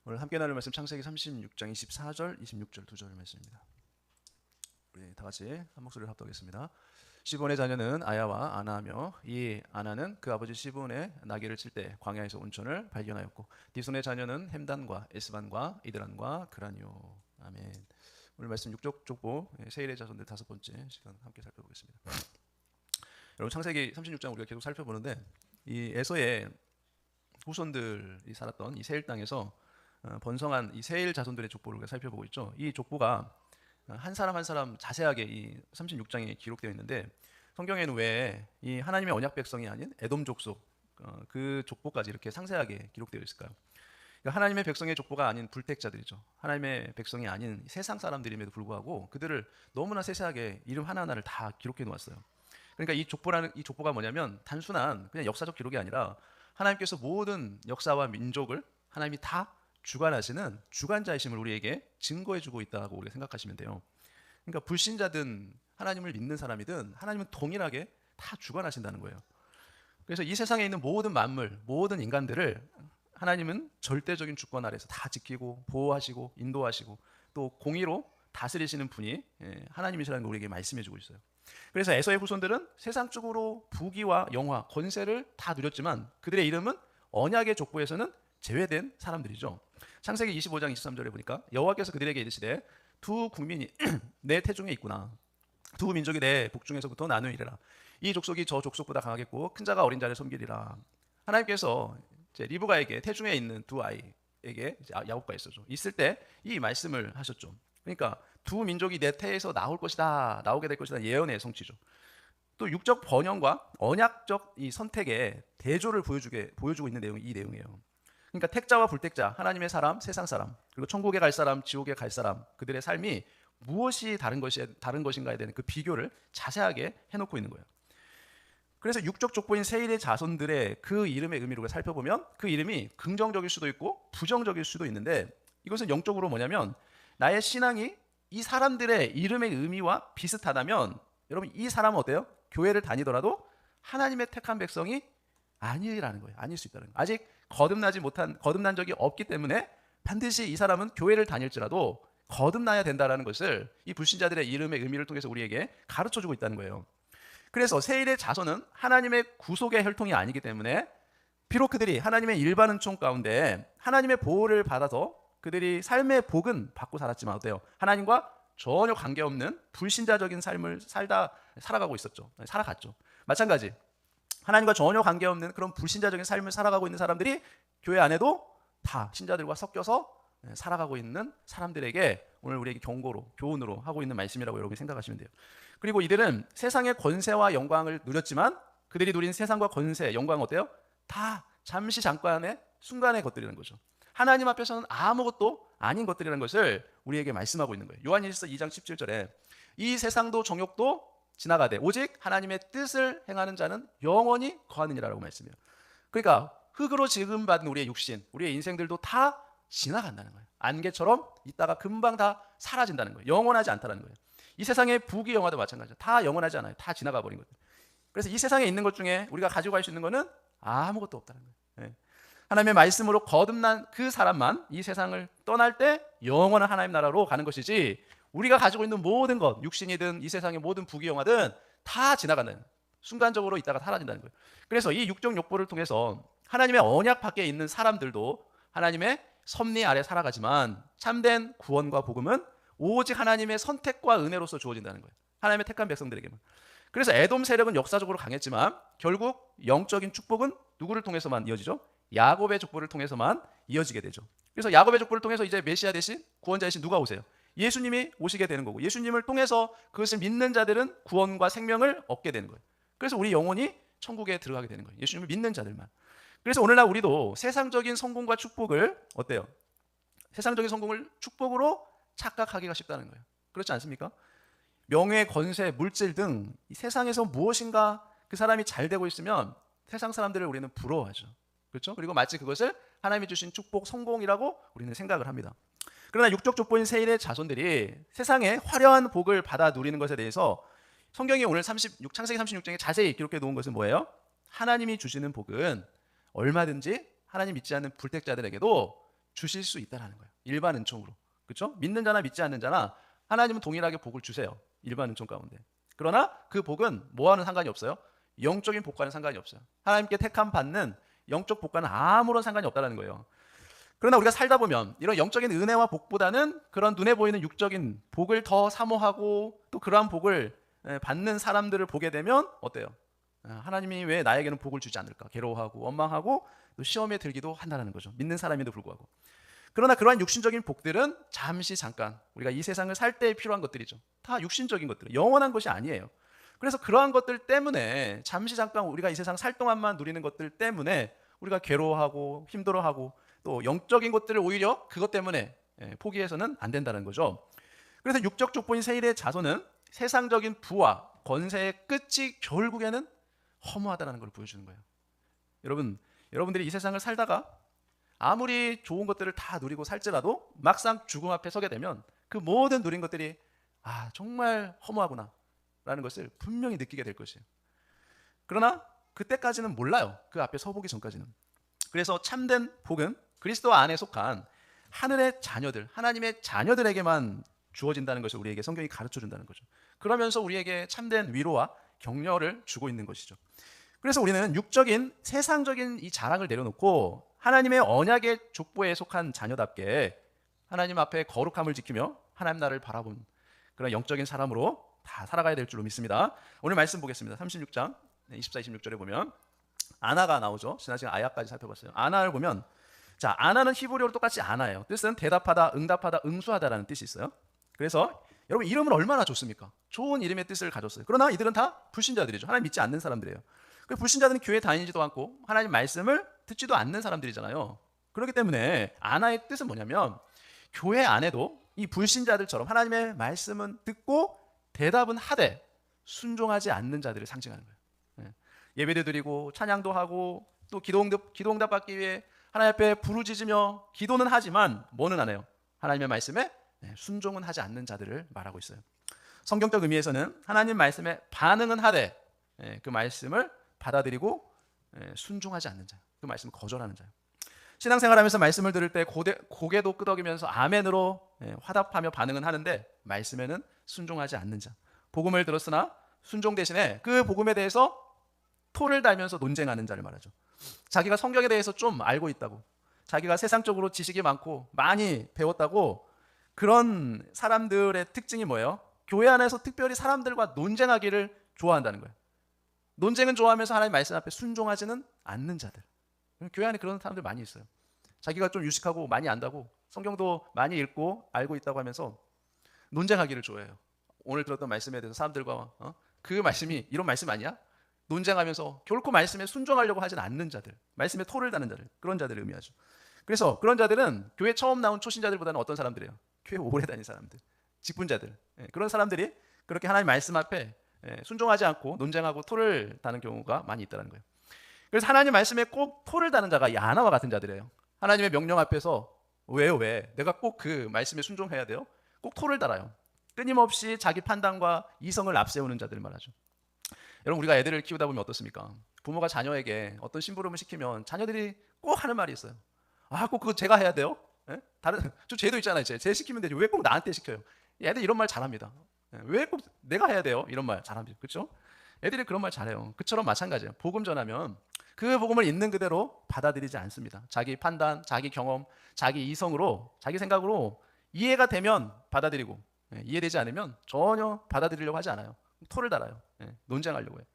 오늘 함께 나눌 말씀 창세기 36장 24절, 26절 두 절 말씀입니다. 우리 다 같이 한 목소리를 합독하겠습니다. 시본의 자녀는 아야와 아나하며 이 아나는 그 아버지 시본의 나귀를 칠 때 광야에서 온천을 발견하였고 디손의 자녀는 햄단과 에스반과 이드란과 그라니오. 아멘. 오늘 말씀 육족 족보 세일의 자손들 다섯 번째 시간 함께 살펴보겠습니다. 여러분 창세기 36장 우리가 계속 살펴보는데 이 에서의 후손들이 살았던 이 세일 땅에서 번성한 이 세일 자손들의 족보를 우리가 살펴보고 있죠. 이 족보가 한 사람 한 사람 자세하게 이 36장에 기록되어 있는데 성경에는 왜 이 하나님의 언약 백성이 아닌 에돔 족속 그 족보까지 이렇게 상세하게 기록되어 있을까요? 그러니까 하나님의 백성의 족보가 아닌 불택자들이죠. 하나님의 백성이 아닌 세상 사람들임에도 불구하고 그들을 너무나 세세하게 이름 하나하나를 다 기록해 놓았어요. 그러니까 이 족보가 뭐냐면 단순한 그냥 역사적 기록이 아니라 하나님께서 모든 역사와 민족을 하나님이 다 주관하시는 주관자이심을 우리에게 증거해주고 있다고 우리가 생각하시면 돼요. 그러니까 불신자든 하나님을 믿는 사람이든 하나님은 동일하게 다 주관하신다는 거예요. 그래서 이 세상에 있는 모든 만물, 모든 인간들을 하나님은 절대적인 주권 아래서 다 지키고 보호하시고 인도하시고 또 공의로 다스리시는 분이 하나님이시라는 걸 우리에게 말씀해주고 있어요. 그래서 에서의 후손들은 세상적으로 부귀와 영화, 권세를 다 누렸지만 그들의 이름은 언약의 족보에서는 제외된 사람들이죠. 창세기 25장 23절에 보니까 여호와께서 그들에게 이르시되 두 국민이 내 태중에 있구나. 두 민족이 내 복중에서부터 나누리라. 이 족속이 저 족속보다 강하겠고 큰 자가 어린 자를 섬기리라. 하나님께서 이제 리브가에게 태중에 있는 두 아이에게 야곱과 있을 때 이 말씀을 하셨죠. 그러니까 두 민족이 내 태에서 나올 것이다, 나오게 될 것이다 예언의 성취죠. 또 육적 번영과 언약적 이 선택의 대조를 보여주고 있는 내용이 이 내용이에요. 그러니까 택자와 불택자, 하나님의 사람, 세상 사람, 그리고 천국에 갈 사람, 지옥에 갈 사람, 그들의 삶이 무엇이 다른 것인가에 대한 그 비교를 자세하게 해놓고 있는 거예요. 그래서 육적 족보인 세일의 자손들의 그 이름의 의미를 살펴보면 그 이름이 긍정적일 수도 있고 부정적일 수도 있는데 이것은 영적으로 뭐냐면 나의 신앙이 이 사람들의 이름의 의미와 비슷하다면 여러분 이 사람은 어때요? 교회를 다니더라도 하나님의 택한 백성이 아니라는 거예요. 아닐 수 있다는 거예요. 아직 거듭난 적이 없기 때문에 반드시 이 사람은 교회를 다닐지라도 거듭나야 된다는 것을 이 불신자들의 이름의 의미를 통해서 우리에게 가르쳐주고 있다는 거예요. 그래서 세일의 자손은 하나님의 구속의 혈통이 아니기 때문에 비록 그들이 하나님의 일반 은총 가운데 하나님의 보호를 받아서 그들이 삶의 복은 받고 살았지만 어때요? 하나님과 전혀 관계없는 불신자적인 삶을 살아갔죠. 마찬가지 하나님과 전혀 관계없는 그런 불신자적인 삶을 살아가고 있는 사람들이 교회 안에도 다 신자들과 섞여서 살아가고 있는 사람들에게 오늘 우리에게 교훈으로 하고 있는 말씀이라고 여러분이 생각하시면 돼요. 그리고 이들은 세상의 권세와 영광을 누렸지만 그들이 누린 세상과 권세, 영광은 어때요? 다 잠시 잠깐의 순간의 것들이라는 거죠. 하나님 앞에서는 아무것도 아닌 것들이라는 것을 우리에게 말씀하고 있는 거예요. 요한일서 2장 17절에 이 세상도 정욕도 지나가되 오직 하나님의 뜻을 행하는 자는 영원히 거하느니라라고 말씀해요. 그러니까 흙으로 지음받은 우리의 육신, 우리의 인생들도 다 지나간다는 거예요. 안개처럼 있다가 금방 다 사라진다는 거예요. 영원하지 않다는 거예요. 이 세상의 부귀 영화도 마찬가지죠. 다 영원하지 않아요. 다 지나가 버린 것들. 그래서 이 세상에 있는 것 중에 우리가 가지고 갈 수 있는 것은 아무것도 없다는 거예요. 하나님의 말씀으로 거듭난 그 사람만 이 세상을 떠날 때 영원한 하나님 나라로 가는 것이지 우리가 가지고 있는 모든 것, 육신이든 이 세상의 모든 부귀 영화든 다 지나가는 순간적으로 있다가 사라진다는 거예요. 그래서 이 육적 욕보를 통해서 하나님의 언약 밖에 있는 사람들도 하나님의 섭리 아래 살아가지만 참된 구원과 복음은 오직 하나님의 선택과 은혜로서 주어진다는 거예요. 하나님의 택한 백성들에게만. 그래서 에돔 세력은 역사적으로 강했지만 결국 영적인 축복은 누구를 통해서만 이어지죠? 야곱의 족보를 통해서만 이어지게 되죠. 그래서 야곱의 족보를 통해서 이제 메시아 대신 구원자 대신 누가 오세요? 예수님이 오시게 되는 거고 예수님을 통해서 그것을 믿는 자들은 구원과 생명을 얻게 되는 거예요. 그래서 우리 영혼이 천국에 들어가게 되는 거예요. 예수님을 믿는 자들만. 그래서 오늘날 우리도 세상적인 성공과 축복을 어때요? 세상적인 성공을 축복으로 착각하기가 쉽다는 거예요. 그렇지 않습니까? 명예, 권세, 물질 등 이 세상에서 무엇인가 그 사람이 잘 되고 있으면 세상 사람들을 우리는 부러워하죠. 그렇죠? 그리고 마치 그것을 하나님이 주신 축복, 성공이라고 우리는 생각을 합니다. 그러나 육적 족보인 세일의 자손들이 세상의 화려한 복을 받아 누리는 것에 대해서 성경이 오늘 창세기 36장에 자세히 기록해 놓은 것은 뭐예요? 하나님이 주시는 복은 얼마든지 하나님 믿지 않는 불택자들에게도 주실 수 있다라는 거예요. 일반 은총으로. 그렇죠? 믿는 자나 믿지 않는 자나 하나님은 동일하게 복을 주세요. 일반 은총 가운데. 그러나 그 복은 뭐와는 상관이 없어요. 영적인 복과는 상관이 없어요. 하나님께 택함 받는 영적 복과는 아무런 상관이 없다는 거예요. 그러나 우리가 살다 보면 이런 영적인 은혜와 복보다는 그런 눈에 보이는 육적인 복을 더 사모하고 또 그러한 복을 받는 사람들을 보게 되면 어때요? 하나님이 왜 나에게는 복을 주지 않을까? 괴로워하고 원망하고 또 시험에 들기도 한다는 거죠. 믿는 사람에도 불구하고. 그러나 그러한 육신적인 복들은 잠시 잠깐 우리가 이 세상을 살 때 필요한 것들이죠. 다 육신적인 것들, 영원한 것이 아니에요. 그래서 그러한 것들 때문에 잠시 잠깐 우리가 이 세상 살 동안만 누리는 것들 때문에 우리가 괴로워하고 힘들어하고 또 영적인 것들을 오히려 그것 때문에 포기해서는 안 된다는 거죠. 그래서 육적 족보인 세일의 자손은 세상적인 부와 권세의 끝이 결국에는 허무하다는 걸 보여주는 거예요. 여러분들이 이 세상을 살다가 아무리 좋은 것들을 다 누리고 살지라도 막상 죽음 앞에 서게 되면 그 모든 누린 것들이 정말 허무하구나 라는 것을 분명히 느끼게 될 것이에요. 그러나 그때까지는 몰라요. 그 앞에 서보기 전까지는. 그래서 참된 복은 그리스도 안에 속한 하늘의 자녀들, 하나님의 자녀들에게만 주어진다는 것을 우리에게 성경이 가르쳐 준다는 거죠. 그러면서 우리에게 참된 위로와 격려를 주고 있는 것이죠. 그래서 우리는 육적인 세상적인 이 자랑을 내려놓고 하나님의 언약의 족보에 속한 자녀답게 하나님 앞에 거룩함을 지키며 하나님 나라를 바라본 그런 영적인 사람으로 다 살아가야 될 줄로 믿습니다. 오늘 말씀 보겠습니다. 36장 24, 26절에 보면 아나가 나오죠. 지난 시간 아야까지 살펴봤어요. 아나를 보면 아나는 히브리어로 똑같이 아나예요. 뜻은 대답하다, 응답하다, 응수하다라는 뜻이 있어요. 그래서 여러분 이름은 얼마나 좋습니까? 좋은 이름의 뜻을 가졌어요. 그러나 이들은 다 불신자들이죠. 하나님 믿지 않는 사람들이에요. 불신자들은 교회 다니지도 않고 하나님 말씀을 듣지도 않는 사람들이잖아요. 그렇기 때문에 아나의 뜻은 뭐냐면 교회 안에도 이 불신자들처럼 하나님의 말씀은 듣고 대답은 하되 순종하지 않는 자들을 상징하는 거예요. 예배도 드리고 찬양도 하고 또 기도응답 받기 위해 하나님 앞에 부르짖으며 기도는 하지만 뭐는 안 해요? 하나님의 말씀에 순종은 하지 않는 자들을 말하고 있어요. 성경적 의미에서는 하나님 말씀에 반응은 하되 그 말씀을 받아들이고 순종하지 않는 자, 그 말씀을 거절하는 자예요. 신앙생활하면서 말씀을 들을 때 고개도 끄덕이면서 아멘으로 화답하며 반응은 하는데 말씀에는 순종하지 않는 자. 복음을 들었으나 순종 대신에 그 복음에 대해서 토를 달면서 논쟁하는 자를 말하죠. 자기가 성경에 대해서 좀 알고 있다고, 자기가 세상적으로 지식이 많고 많이 배웠다고, 그런 사람들의 특징이 뭐예요? 교회 안에서 특별히 사람들과 논쟁하기를 좋아한다는 거예요. 논쟁은 좋아하면서 하나님 말씀 앞에 순종하지는 않는 자들. 교회 안에 그런 사람들 많이 있어요. 자기가 좀 유식하고 많이 안다고, 성경도 많이 읽고 알고 있다고 하면서 논쟁하기를 좋아해요. 오늘 들었던 말씀에 대해서 사람들과 그 말씀이 이런 말씀 아니야? 논쟁하면서 결코 말씀에 순종하려고 하진 않는 자들, 말씀에 토를 다는 자들, 그런 자들을 의미하죠. 그래서 그런 자들은 교회 처음 나온 초신자들보다는 어떤 사람들이에요? 교회 오래 다닌 사람들, 직분자들, 그런 사람들이 그렇게 하나님 말씀 앞에 순종하지 않고 논쟁하고 토를 다는 경우가 많이 있다는 거예요. 그래서 하나님 말씀에 꼭 토를 다는 자가 이 아나와 같은 자들이에요. 하나님의 명령 앞에서 왜 내가 꼭 그 말씀에 순종해야 돼요? 꼭 토를 달아요. 끊임없이 자기 판단과 이성을 앞세우는 자들을 말하죠. 여러분, 우리가 애들을 키우다 보면 어떻습니까? 부모가 자녀에게 어떤 심부름을 시키면 자녀들이 꼭 하는 말이 있어요. 꼭 그거 제가 해야 돼요? 좀 제도 있잖아요. 제 시키면 되죠. 왜 꼭 나한테 시켜요? 애들 이런 말 잘합니다. 왜 꼭 내가 해야 돼요? 이런 말 잘합니다. 그렇죠? 애들이 그런 말 잘해요. 그처럼 마찬가지예요. 복음 전하면 그 복음을 있는 그대로 받아들이지 않습니다. 자기 판단, 자기 경험, 자기 이성으로, 자기 생각으로 이해가 되면 받아들이고, 이해되지 않으면 전혀 받아들이려고 하지 않아요. 토를 달아요. 논쟁하려고 해요.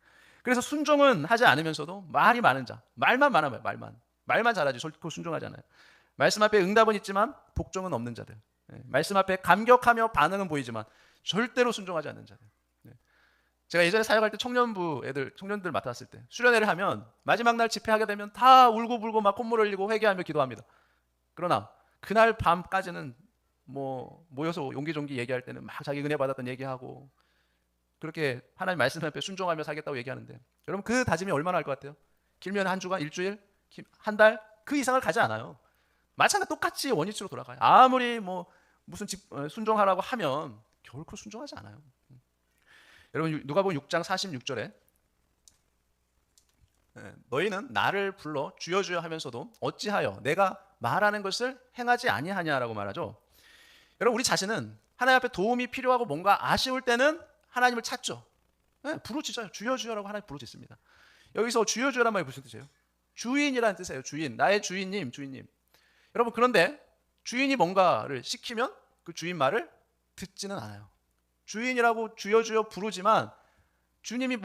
그래서 순종은 하지 않으면서도 말이 많은 자, 말만 많아요. 말만 잘하지 결코 순종하지 않아요. 말씀 앞에 응답은 있지만 복종은 없는 자들, 말씀 앞에 감격하며 반응은 보이지만 절대로 순종하지 않는 자들. 제가 예전에 사역할 때 청년들 맡았을 때 수련회를 하면 마지막 날 집회하게 되면 다 울고불고 막 콧물 흘리고 회개하며 기도합니다. 그러나 그날 밤까지는 모여서 용기종기 얘기할 때는 막 자기 은혜 받았던 얘기하고 그렇게 하나님 말씀 앞에 순종하며 살겠다고 얘기하는데, 여러분 그 다짐이 얼마나 할 것 같아요? 길면 한 주간, 일주일, 한 달, 그 이상을 가지 않아요. 마찬가지 똑같이 원위치로 돌아가요. 아무리 무슨 순종하라고 하면 결코 순종하지 않아요. 여러분 누가복음 6장 46절에 너희는 나를 불러 주여 주여 하면서도 어찌하여 내가 말하는 것을 행하지 아니하냐라고 말하죠. 여러분, 우리 자신은 하나님 앞에 도움이 필요하고 뭔가 아쉬울 때는 하나님을 찾죠. 네, 부르짖어요. 주여 주여라고 하나님 부르짖습니다. 여기서 주여 주여란 말이 무슨 뜻이에요? 주인이라는 뜻이에요. 주인, 나의 주인님, 주인님. 여러분, 그런데 주인이 뭔가를 시키면 그 주인 말을 듣지는 않아요. 주인이라고 주여 주여 부르지만 주님이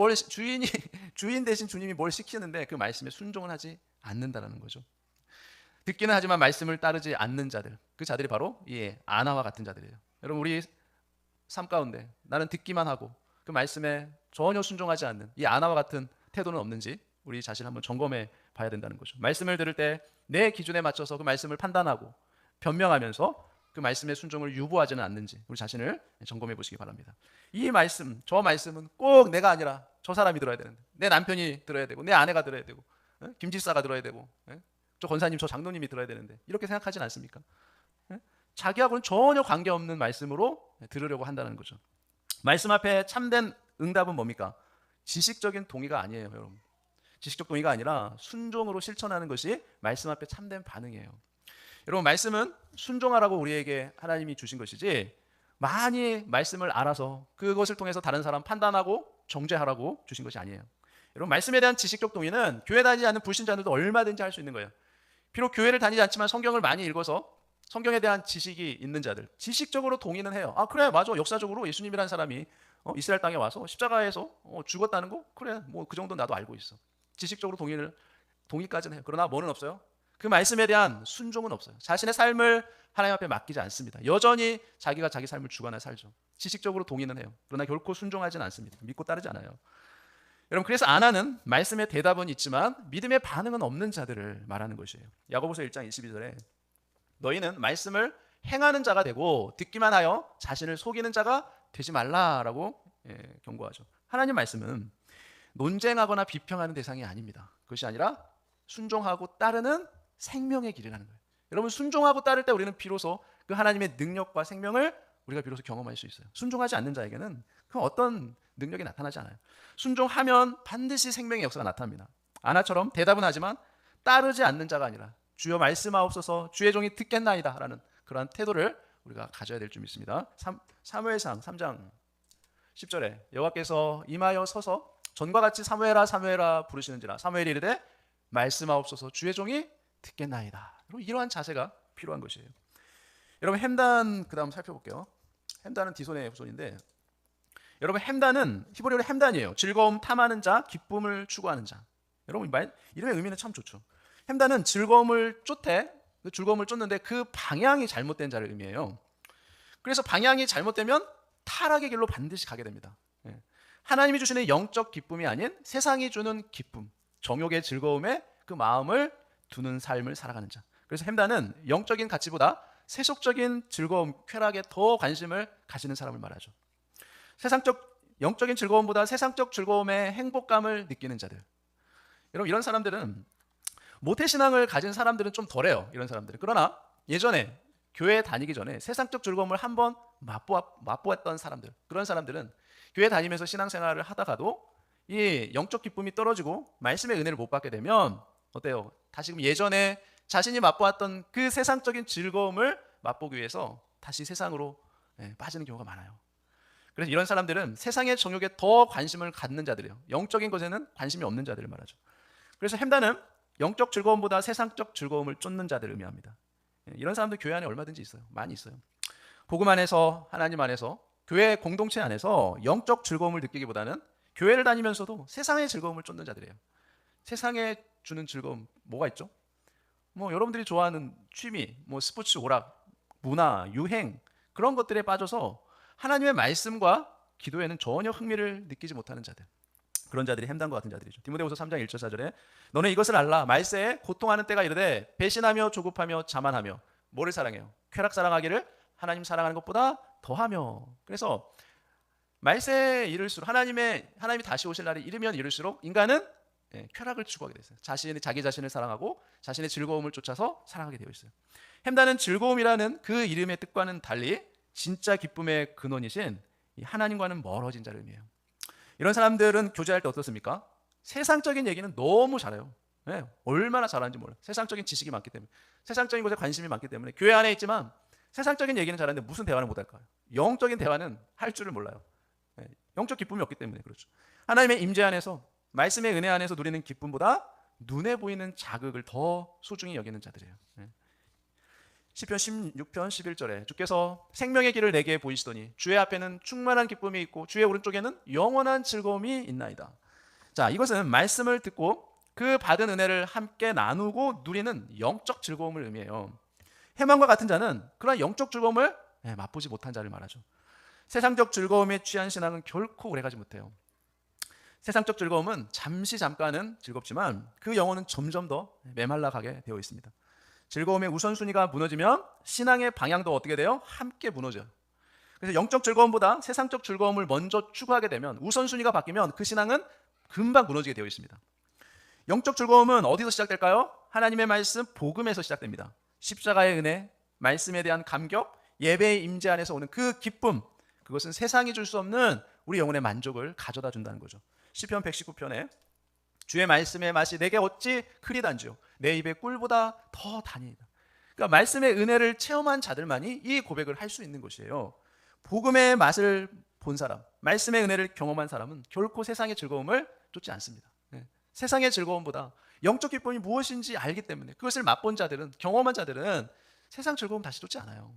주인 대신 주님이 뭘 시키는데 그 말씀에 순종을 하지 않는다라는 거죠. 듣기는 하지만 말씀을 따르지 않는 자들, 그 자들이 바로 이 아나와 같은 자들이에요. 여러분, 우리 삶 가운데 나는 듣기만 하고 그 말씀에 전혀 순종하지 않는 이 아나와 같은 태도는 없는지 우리 자신을 한번 점검해 봐야 된다는 거죠. 말씀을 들을 때 내 기준에 맞춰서 그 말씀을 판단하고 변명하면서 그 말씀의 순종을 유보하지는 않는지 우리 자신을 점검해 보시기 바랍니다. 이 말씀, 저 말씀은 꼭 내가 아니라 저 사람이 들어야 되는데, 내 남편이 들어야 되고 내 아내가 들어야 되고 김집사가 들어야 되고 저 권사님, 저 장로님이 들어야 되는데, 이렇게 생각하진 않습니까? 자기하고는 전혀 관계없는 말씀으로 들으려고 한다는 거죠. 말씀 앞에 참된 응답은 뭡니까? 지식적인 동의가 아니에요, 여러분. 지식적 동의가 아니라 순종으로 실천하는 것이 말씀 앞에 참된 반응이에요. 여러분, 말씀은 순종하라고 우리에게 하나님이 주신 것이지 많이 말씀을 알아서 그것을 통해서 다른 사람 판단하고 정죄하라고 주신 것이 아니에요. 여러분, 말씀에 대한 지식적 동의는 교회 다니지 않는 불신자들도 얼마든지 할 수 있는 거예요. 비록 교회를 다니지 않지만 성경을 많이 읽어서 성경에 대한 지식이 있는 자들, 지식적으로 동의는 해요. 아, 그래, 맞아. 역사적으로 예수님이라는 사람이 이스라엘 땅에 와서 십자가에서 죽었다는 거, 그래, 뭐 그 정도 나도 알고 있어. 지식적으로 동의까지는 해요. 그러나 뭐는 없어요? 그 말씀에 대한 순종은 없어요. 자신의 삶을 하나님 앞에 맡기지 않습니다. 여전히 자기가 자기 삶을 주관해 살죠. 지식적으로 동의는 해요. 그러나 결코 순종하지는 않습니다. 믿고 따르지 않아요. 여러분, 그래서 아나는 말씀의 대답은 있지만 믿음의 반응은 없는 자들을 말하는 것이에요. 야고보서 1장 22절에 너희는 말씀을 행하는 자가 되고 듣기만 하여 자신을 속이는 자가 되지 말라라고 경고하죠. 하나님 말씀은 논쟁하거나 비평하는 대상이 아닙니다. 그것이 아니라 순종하고 따르는 생명의 길이라는 거예요. 여러분, 순종하고 따를 때 우리는 비로소 그 하나님의 능력과 생명을 우리가 비로소 경험할 수 있어요. 순종하지 않는 자에게는 그 어떤 능력이 나타나지 않아요. 순종하면 반드시 생명의 역사가 나타납니다. 아나처럼 대답은 하지만 따르지 않는 자가 아니라 주여 말씀하옵소서, 주의 종이 듣겠나이다 라는 그러한 태도를 우리가 가져야 될 줄 믿습니다. 사무엘상 3장 10절에 여호와께서 임하여 서서 전과 같이 사무엘아 사무엘아 부르시는지라 사무엘이 이르되 말씀하옵소서, 주의 종이 듣겠나이다. 이러한 자세가 필요한 것이에요. 여러분, 햄단 그 다음 살펴볼게요. 햄단은 디손의 후손인데, 여러분, 햄단은 히브리어로 햄단이에요. 즐거움 탐하는 자, 기쁨을 추구하는 자. 여러분, 이름의 의미는 참 좋죠. 햄단은 즐거움을 쫓대, 그 즐거움을 쫓는데 그 방향이 잘못된 자를 의미해요. 그래서 방향이 잘못되면 타락의 길로 반드시 가게 됩니다. 하나님이 주시는 영적 기쁨이 아닌 세상이 주는 기쁨, 정욕의 즐거움에 그 마음을 두는 삶을 살아가는 자. 그래서 햄단은 영적인 가치보다 세속적인 즐거움, 쾌락에 더 관심을 가지는 사람을 말하죠. 영적인 즐거움보다 세상적 즐거움의 행복감을 느끼는 자들. 여러분, 이런 사람들은 모태신앙을 가진 사람들은 좀 덜해요. 이런 사람들은. 그러나 예전에 교회에 다니기 전에 세상적 즐거움을 한번 맛보았던 사람들, 그런 사람들은 교회 다니면서 신앙생활을 하다가도 이 영적 기쁨이 떨어지고 말씀의 은혜를 못 받게 되면 어때요? 다시금 예전에 자신이 맛보았던 그 세상적인 즐거움을 맛보기 위해서 다시 세상으로 빠지는 경우가 많아요. 그래서 이런 사람들은 세상의 정욕에 더 관심을 갖는 자들이에요. 영적인 것에는 관심이 없는 자들을 말하죠. 그래서 햄단은 영적 즐거움보다 세상적 즐거움을 쫓는 자들을 의미합니다. 이런 사람들 교회 안에 얼마든지 있어요. 많이 있어요. 복음 안에서, 하나님 안에서, 교회 공동체 안에서 영적 즐거움을 느끼기보다는 교회를 다니면서도 세상의 즐거움을 쫓는 자들이에요. 세상에 주는 즐거움 뭐가 있죠? 뭐 여러분들이 좋아하는 취미, 뭐 스포츠, 오락, 문화, 유행, 그런 것들에 빠져서 하나님의 말씀과 기도에는 전혀 흥미를 느끼지 못하는 자들, 그런 자들이 햄단과 같은 자들이죠. 디모데후서 3장 1절 4절에 너는 이것을 알라, 말세에 고통하는 때가 이르되 배신하며 조급하며 자만하며 뭐를 사랑해요? 쾌락 사랑하기를 하나님 사랑하는 것보다 더하며. 그래서 말세에 이를수록 하나님이 다시 오실 날이 이르면 이를수록 인간은 쾌락을 추구하게 되어 있어요. 자기 자신을 사랑하고 자신의 즐거움을 쫓아서 살아가게 되어 있어요. 햄단은 즐거움이라는 그 이름의 뜻과는 달리 진짜 기쁨의 근원이신 하나님과는 멀어진 자를 의미해요. 이런 사람들은 교제할 때 어떻습니까? 세상적인 얘기는 너무 잘해요. 예, 얼마나 잘하는지 몰라요. 세상적인 지식이 많기 때문에, 세상적인 것에 관심이 많기 때문에 교회 안에 있지만 세상적인 얘기는 잘하는데 무슨 대화를 못할까요? 영적인 대화는 할 줄을 몰라요. 예, 영적 기쁨이 없기 때문에 그렇죠. 하나님의 임재 안에서, 말씀의 은혜 안에서 누리는 기쁨보다 눈에 보이는 자극을 더 소중히 여기는 자들이에요. 예. 시편 16편 11절에 주께서 생명의 길을 내게 보이시더니 주의 앞에는 충만한 기쁨이 있고 주의 오른쪽에는 영원한 즐거움이 있나이다. 자, 이것은 말씀을 듣고 그 받은 은혜를 함께 나누고 누리는 영적 즐거움을 의미해요. 해망과 같은 자는 그런 영적 즐거움을 맛보지 못한 자를 말하죠. 세상적 즐거움에 취한 신앙은 결코 오래가지 못해요. 세상적 즐거움은 잠깐은 즐겁지만 그 영혼은 점점 더 메말라 가게 되어 있습니다. 즐거움의 우선순위가 무너지면 신앙의 방향도 어떻게 돼요? 함께 무너져요. 그래서 영적 즐거움보다 세상적 즐거움을 먼저 추구하게 되면, 우선순위가 바뀌면 그 신앙은 금방 무너지게 되어 있습니다. 영적 즐거움은 어디서 시작될까요? 하나님의 말씀, 복음에서 시작됩니다. 십자가의 은혜, 말씀에 대한 감격, 예배의 임재 안에서 오는 그 기쁨, 그것은 세상이 줄 수 없는 우리 영혼의 만족을 가져다 준다는 거죠. 시편 119편에 주의 말씀의 맛이 내게 어찌 크리단지요, 내 입의 꿀보다 더 다니이다. 그러니까 말씀의 은혜를 체험한 자들만이 이 고백을 할 수 있는 것이에요. 복음의 맛을 본 사람, 말씀의 은혜를 경험한 사람은 결코 세상의 즐거움을 쫓지 않습니다. 세상의 즐거움보다 영적 기쁨이 무엇인지 알기 때문에, 그것을 맛본 자들은, 경험한 자들은 세상 즐거움 다시 쫓지 않아요.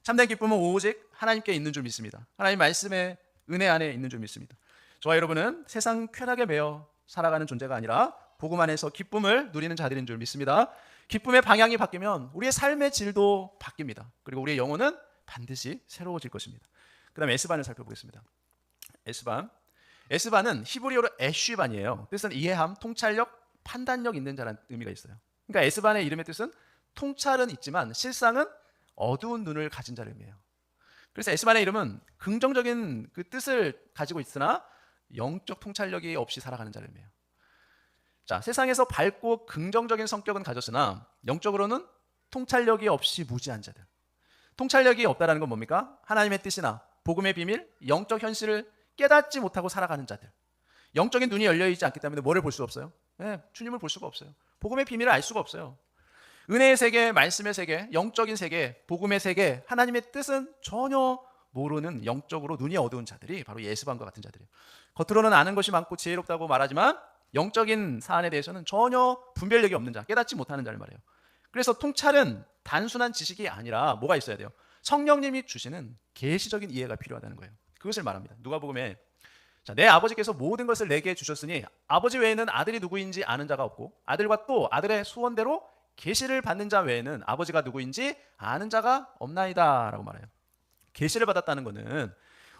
참된 기쁨은 오직 하나님께 있는 줄 믿습니다. 하나님 말씀의 은혜 안에 있는 줄 믿습니다. 저와 여러분은 세상 쾌락에 매여 살아가는 존재가 아니라 복음 안에서 기쁨을 누리는 자들인 줄 믿습니다. 기쁨의 방향이 바뀌면 우리의 삶의 질도 바뀝니다. 그리고 우리의 영혼은 반드시 새로워질 것입니다. 그 다음에 S반을 살펴보겠습니다. S반은 히브리어로 애쉬반이에요. 뜻은 이해함, 통찰력, 판단력 있는 자라는 의미가 있어요. 그러니까 S반의 이름의 뜻은 통찰은 있지만 실상은 어두운 눈을 가진 자를 의미해요. 그래서 S반의 이름은 긍정적인 그 뜻을 가지고 있으나 영적 통찰력이 없이 살아가는 자를 의미해요. 자, 세상에서 밝고 긍정적인 성격은 가졌으나 영적으로는 통찰력이 없이 무지한 자들. 통찰력이 없다는 건 뭡니까? 하나님의 뜻이나 복음의 비밀, 영적 현실을 깨닫지 못하고 살아가는 자들. 영적인 눈이 열려있지 않기 때문에 뭐를 볼 수 없어요? 주님을 볼 수가 없어요. 복음의 비밀을 알 수가 없어요. 은혜의 세계, 말씀의 세계, 영적인 세계, 복음의 세계, 하나님의 뜻은 전혀 모르는 영적으로 눈이 어두운 자들이 바로 예스반과 같은 자들이에요. 겉으로는 아는 것이 많고 지혜롭다고 말하지만 영적인 사안에 대해서는 전혀 분별력이 없는 자, 깨닫지 못하는 자를 말해요. 그래서 통찰은 단순한 지식이 아니라 뭐가 있어야 돼요? 성령님이 주시는 계시적인 이해가 필요하다는 거예요. 그것을 말합니다. 누가복음에 내 아버지께서 모든 것을 내게 주셨으니 아버지 외에는 아들이 누구인지 아는 자가 없고 아들과 또 아들의 소원대로 계시를 받는 자 외에는 아버지가 누구인지 아는 자가 없나이다 라고 말해요. 계시를 받았다는 것은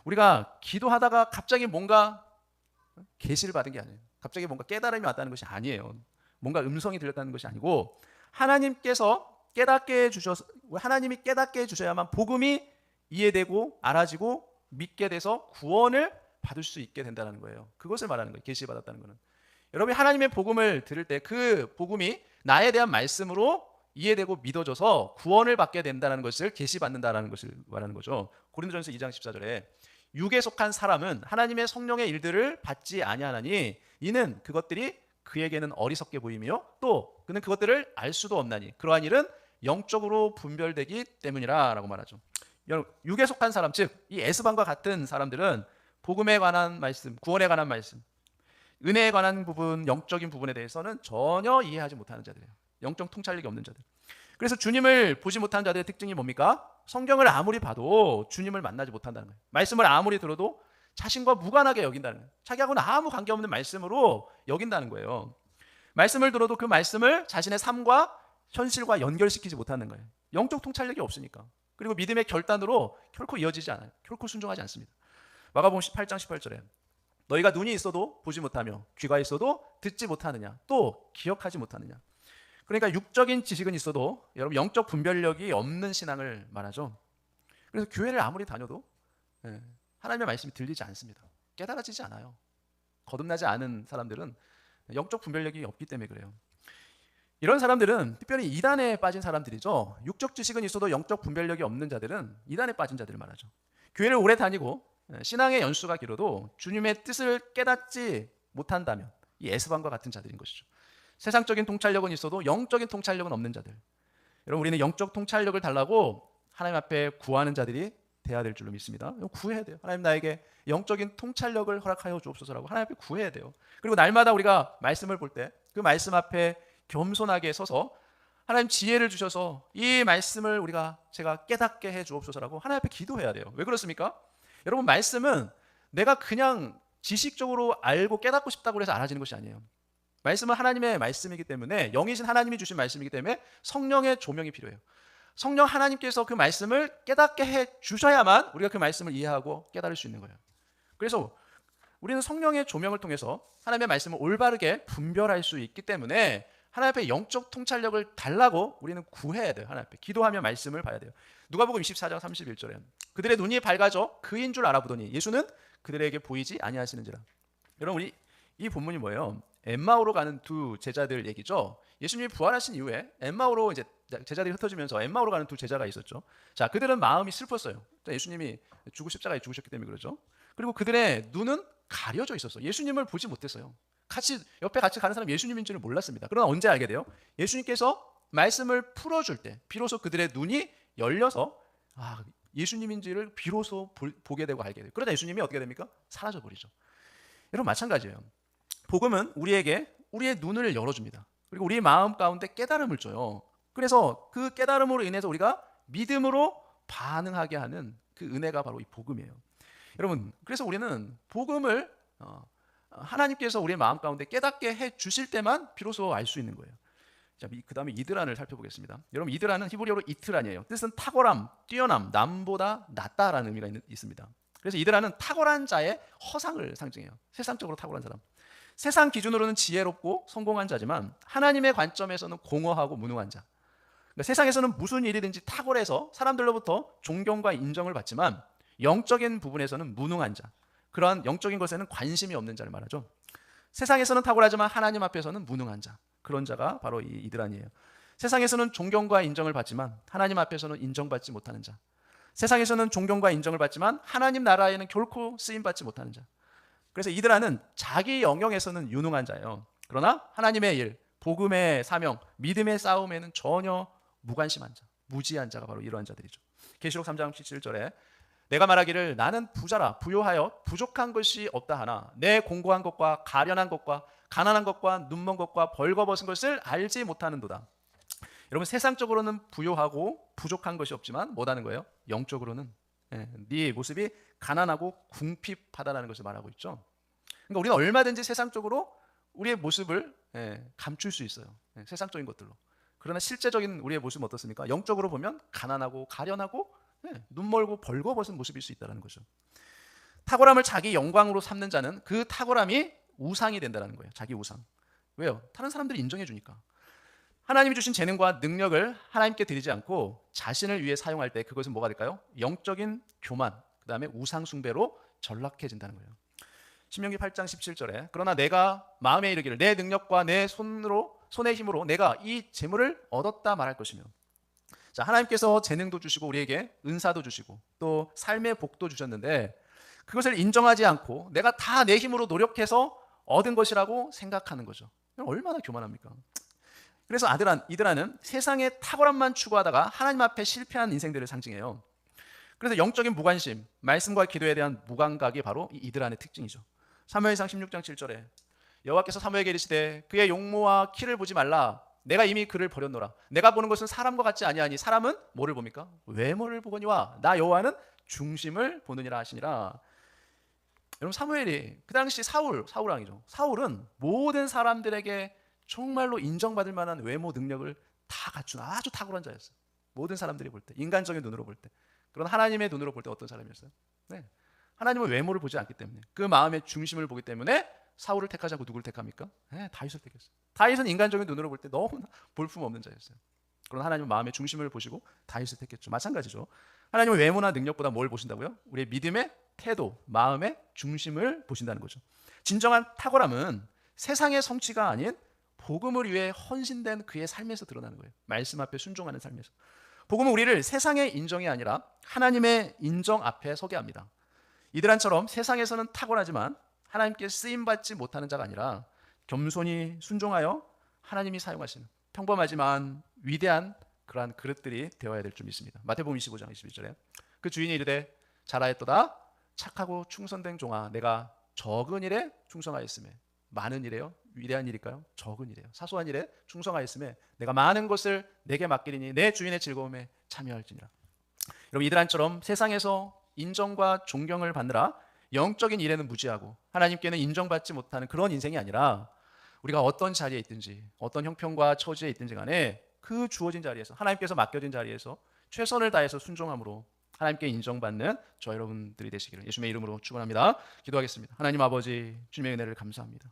우리가 기도하다가 갑자기 뭔가 계시를 받은 게 아니에요. 갑자기 뭔가 깨달음이 왔다는 것이 아니에요. 뭔가 음성이 들렸다는 것이 아니고 하나님께서 하나님이 깨닫게 해주셔야만 복음이 이해되고 알아지고 믿게 돼서 구원을 받을 수 있게 된다는 거예요. 그것을 말하는 거예요. 계시 받았다는 것은. 여러분이 하나님의 복음을 들을 때 그 복음이 나에 대한 말씀으로 이해되고 믿어져서 구원을 받게 된다는 것을 계시받는다라는 것을 말하는 거죠. 고린도전서 2장 14절에 육에 속한 사람은 하나님의 성령의 일들을 받지 아니하나니 이는 그것들이 그에게는 어리석게 보이며 또 그는 그것들을 알 수도 없나니 그러한 일은 영적으로 분별되기 때문이라 라고 말하죠. 여러분, 육에 속한 사람, 즉 이 에스반과 같은 사람들은 복음에 관한 말씀, 구원에 관한 말씀, 은혜에 관한 부분, 영적인 부분에 대해서는 전혀 이해하지 못하는 자들이에요. 영적 통찰력이 없는 자들. 그래서 주님을 보지 못하는 자들의 특징이 뭡니까? 성경을 아무리 봐도 주님을 만나지 못한다는 거예요. 말씀을 아무리 들어도 자신과 무관하게 여긴다는 거예요. 자기하고는 아무 관계없는 말씀으로 여긴다는 거예요. 말씀을 들어도 그 말씀을 자신의 삶과 현실과 연결시키지 못하는 거예요. 영적 통찰력이 없으니까. 그리고 믿음의 결단으로 결코 이어지지 않아요. 결코 순종하지 않습니다. 마가복음 18장 18절에 너희가 눈이 있어도 보지 못하며 귀가 있어도 듣지 못하느냐 또 기억하지 못하느냐. 그러니까 육적인 지식은 있어도 여러분 영적 분별력이 없는 신앙을 말하죠. 그래서 교회를 아무리 다녀도 하나님의 말씀이 들리지 않습니다. 깨달아지지 않아요. 거듭나지 않은 사람들은 영적 분별력이 없기 때문에 그래요. 이런 사람들은 특별히 이단에 빠진 사람들이죠. 육적 지식은 있어도 영적 분별력이 없는 자들은 이단에 빠진 자들을 말하죠. 교회를 오래 다니고 신앙의 연수가 길어도 주님의 뜻을 깨닫지 못한다면 이 에스반과 같은 자들인 것이죠. 세상적인 통찰력은 있어도 영적인 통찰력은 없는 자들. 여러분, 우리는 영적 통찰력을 달라고 하나님 앞에 구하는 자들이 돼야 될 줄로 믿습니다. 구해야 돼요. 하나님, 나에게 영적인 통찰력을 허락하여 주옵소서라고 하나님 앞에 구해야 돼요. 그리고 날마다 우리가 말씀을 볼 때 그 말씀 앞에 겸손하게 서서 하나님 지혜를 주셔서 이 말씀을 제가 깨닫게 해 주옵소서라고 하나님 앞에 기도해야 돼요. 왜 그렇습니까? 여러분, 말씀은 내가 그냥 지식적으로 알고 깨닫고 싶다고 해서 알아지는 것이 아니에요. 말씀은 하나님의 말씀이기 때문에, 영이신 하나님이 주신 말씀이기 때문에 성령의 조명이 필요해요. 성령 하나님께서 그 말씀을 깨닫게 해 주셔야만 우리가 그 말씀을 이해하고 깨달을 수 있는 거예요. 그래서 우리는 성령의 조명을 통해서 하나님의 말씀을 올바르게 분별할 수 있기 때문에 하나님 앞에 영적 통찰력을 달라고 우리는 구해야 돼요. 하나님 앞에 기도하며 말씀을 봐야 돼요. 누가복음 24장 31절에 그들의 눈이 밝아져 그인 줄 알아보더니 예수는 그들에게 보이지 아니하시는지라. 여러분, 우리 이 본문이 뭐예요? 엠마오로 가는 두 제자들 얘기죠. 예수님이 부활하신 이후에 엠마오로 이제 제자들이 흩어지면서 엠마오로 가는 두 제자가 있었죠. 자, 그들은 마음이 슬펐어요. 예수님이 십자가에 죽으셨기 때문에 그렇죠. 그리고 그들의 눈은 가려져 있었어요. 예수님을 보지 못했어요. 옆에 같이 가는 사람 예수님인지는 몰랐습니다. 그러나 언제 알게 돼요? 예수님께서 말씀을 풀어줄 때 비로소 그들의 눈이 열려서 예수님인지를 비로소 보게 되고 알게 돼요. 그러다 예수님이 어떻게 됩니까? 사라져버리죠. 여러분, 마찬가지예요. 복음은 우리에게 우리의 눈을 열어줍니다. 그리고 우리 마음 가운데 깨달음을 줘요. 그래서 그 깨달음으로 인해서 우리가 믿음으로 반응하게 하는 그 은혜가 바로 이 복음이에요. 여러분, 그래서 우리는 복음을 하나님께서 우리의 마음 가운데 깨닫게 해 주실 때만 비로소 알 수 있는 거예요. 자, 그 다음에 이드란을 살펴보겠습니다. 여러분, 이드란은 히브리어로 이트란이에요. 뜻은 탁월함, 뛰어남, 남보다 낫다라는 의미가 있습니다. 그래서 이드란은 탁월한 자의 허상을 상징해요. 세상적으로 탁월한 사람. 세상 기준으로는 지혜롭고 성공한 자지만 하나님의 관점에서는 공허하고 무능한 자. 그러니까 세상에서는 무슨 일이든지 탁월해서 사람들로부터 존경과 인정을 받지만 영적인 부분에서는 무능한 자, 그러한 영적인 것에는 관심이 없는 자를 말하죠. 세상에서는 탁월하지만 하나님 앞에서는 무능한 자, 그런 자가 바로 이 이드란이에요. 세상에서는 존경과 인정을 받지만 하나님 앞에서는 인정받지 못하는 자, 세상에서는 존경과 인정을 받지만 하나님 나라에는 결코 쓰임받지 못하는 자. 그래서 이드란은 자기 영역에서는 유능한 자예요. 그러나 하나님의 일, 복음의 사명, 믿음의 싸움에는 전혀 무관심한 자, 무지한 자가 바로 이러한 자들이죠. 계시록 3장 17절에 내가 말하기를 나는 부자라 부요하여 부족한 것이 없다 하나 내 공고한 것과 가련한 것과 가난한 것과 눈먼 것과 벌거벗은 것을 알지 못하는도다. 여러분, 세상적으로는 부요하고 부족한 것이 없지만 뭐라는 거예요? 영적으로는 네 모습이 가난하고 궁핍하다라는 것을 말하고 있죠. 그러니까 우리는 얼마든지 세상적으로 우리의 모습을 감출 수 있어요. 세상적인 것들로. 그러나 실제적인 우리의 모습은 어떻습니까? 영적으로 보면 가난하고 가련하고 눈멀고 벌거벗은 모습일 수 있다는 거죠. 탁월함을 자기 영광으로 삼는 자는 그 탁월함이 우상이 된다는 거예요. 자기 우상. 왜요? 다른 사람들이 인정해 주니까. 하나님이 주신 재능과 능력을 하나님께 드리지 않고 자신을 위해 사용할 때 그것은 뭐가 될까요? 영적인 교만, 그 다음에 우상 숭배로 전락해진다는 거예요. 신명기 8장 17절에 그러나 내가 마음에 이르기를 내 능력과 내 손의 힘으로 내가 이 재물을 얻었다 말할 것이며. 자, 하나님께서 재능도 주시고 우리에게 은사도 주시고 또 삶의 복도 주셨는데 그것을 인정하지 않고 내가 다 내 힘으로 노력해서 얻은 것이라고 생각하는 거죠. 얼마나 교만합니까? 그래서 이드란은 세상의 탁월함만 추구하다가 하나님 앞에 실패한 인생들을 상징해요. 그래서 영적인 무관심, 말씀과 기도에 대한 무감각이 바로 이 이드란의 특징이죠. 사무엘상 16장 7절에 여호와께서 사무엘에게 이르시되 그의 용모와 키를 보지 말라. 내가 이미 그를 버렸노라. 내가 보는 것은 사람과 같지 아니하니 사람은 뭐를 봅니까? 외모를 보거니와 나 여호와는 중심을 보느니라 하시니라. 여러분, 사무엘이 그 당시 사울 왕이죠. 사울은 모든 사람들에게 정말로 인정받을 만한 외모 능력을 다 갖춘 아주 탁월한 자였어요. 모든 사람들이 볼 때, 인간적인 눈으로 볼 때. 그런 하나님의 눈으로 볼 때 어떤 사람이었어요? 하나님은 외모를 보지 않기 때문에, 그 마음의 중심을 보기 때문에 사울을 택하지 않고 누구를 택합니까? 다윗을 택했어요. 다윗은 인간적인 눈으로 볼 때 너무나 볼품없는 자였어요. 그러나 하나님은 마음의 중심을 보시고 다윗을 택했죠. 마찬가지죠. 하나님은 외모나 능력보다 뭘 보신다고요? 우리의 믿음의 태도, 마음의 중심을 보신다는 거죠. 진정한 탁월함은 세상의 성취가 아닌 복음을 위해 헌신된 그의 삶에서 드러나는 거예요. 말씀 앞에 순종하는 삶에서. 복음은 우리를 세상의 인정이 아니라 하나님의 인정 앞에 서게 합니다. 이드란처럼 세상에서는 탁월하지만 하나님께 쓰임받지 못하는 자가 아니라 겸손히 순종하여 하나님이 사용하시는 평범하지만 위대한 그러한 그릇들이 되어야 될 줄 믿습니다. 마태복음 25장 21절에 그 주인이 이르되 잘하였도다 착하고 충성된 종아 내가 적은 일에 충성하였으며 많은 일에요? 위대한 일일까요? 적은 일이에요. 사소한 일에 충성하였으며 내가 많은 것을 내게 맡기리니 내 주인의 즐거움에 참여할지니라. 여러분 이들한처럼 세상에서 인정과 존경을 받느라 영적인 일에는 무지하고 하나님께는 인정받지 못하는 그런 인생이 아니라 우리가 어떤 자리에 있든지 어떤 형편과 처지에 있든지 간에 그 주어진 자리에서 하나님께서 맡겨진 자리에서 최선을 다해서 순종함으로 하나님께 인정받는 저 여러분들이 되시기를 예수님의 이름으로 축원합니다. 기도하겠습니다. 하나님 아버지 주님의 은혜를 감사합니다.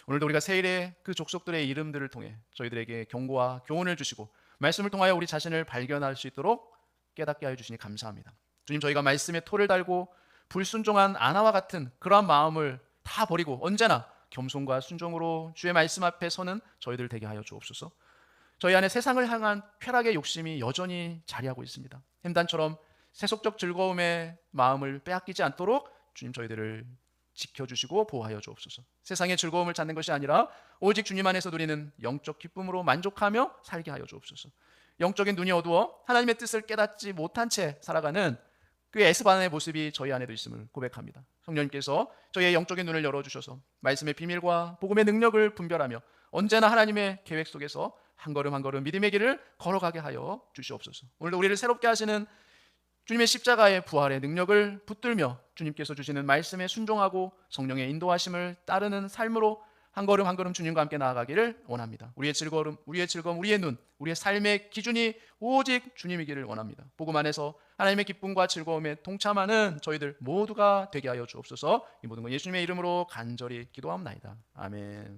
오늘도 우리가 세일의 그 족속들의 이름들을 통해 저희들에게 경고와 교훈을 주시고 말씀을 통하여 우리 자신을 발견할 수 있도록 깨닫게 하여 주시니 감사합니다. 주님 저희가 말씀에 토를 달고 불순종한 아나와 같은 그러한 마음을 다 버리고 언제나 겸손과 순종으로 주의 말씀 앞에 서는 저희들 되게 하여 주옵소서. 저희 안에 세상을 향한 쾌락의 욕심이 여전히 자리하고 있습니다. 햄단처럼 세속적 즐거움의 마음을 빼앗기지 않도록 주님 저희들을 지켜주시고 보호하여 주옵소서. 세상의 즐거움을 찾는 것이 아니라 오직 주님 안에서 누리는 영적 기쁨으로 만족하며 살게 하여 주옵소서. 영적인 눈이 어두워 하나님의 뜻을 깨닫지 못한 채 살아가는 그 에스반의 모습이 저희 안에도 있음을 고백합니다. 성령님께서 저희의 영적인 눈을 열어주셔서 말씀의 비밀과 복음의 능력을 분별하며 언제나 하나님의 계획 속에서 한 걸음 한 걸음 믿음의 길을 걸어가게 하여 주시옵소서. 오늘도 우리를 새롭게 하시는 주님의 십자가의 부활의 능력을 붙들며 주님께서 주시는 말씀에 순종하고 성령의 인도하심을 따르는 삶으로 한 걸음 한 걸음 주님과 함께 나아가기를 원합니다. 우리의 즐거움, 우리의 눈, 우리의 삶의 기준이 오직 주님이기를 원합니다. 복음 안에서 하나님의 기쁨과 즐거움에 동참하는 저희들 모두가 되게 하여 주옵소서. 이 모든 건 예수님의 이름으로 간절히 기도합나이다. 아멘.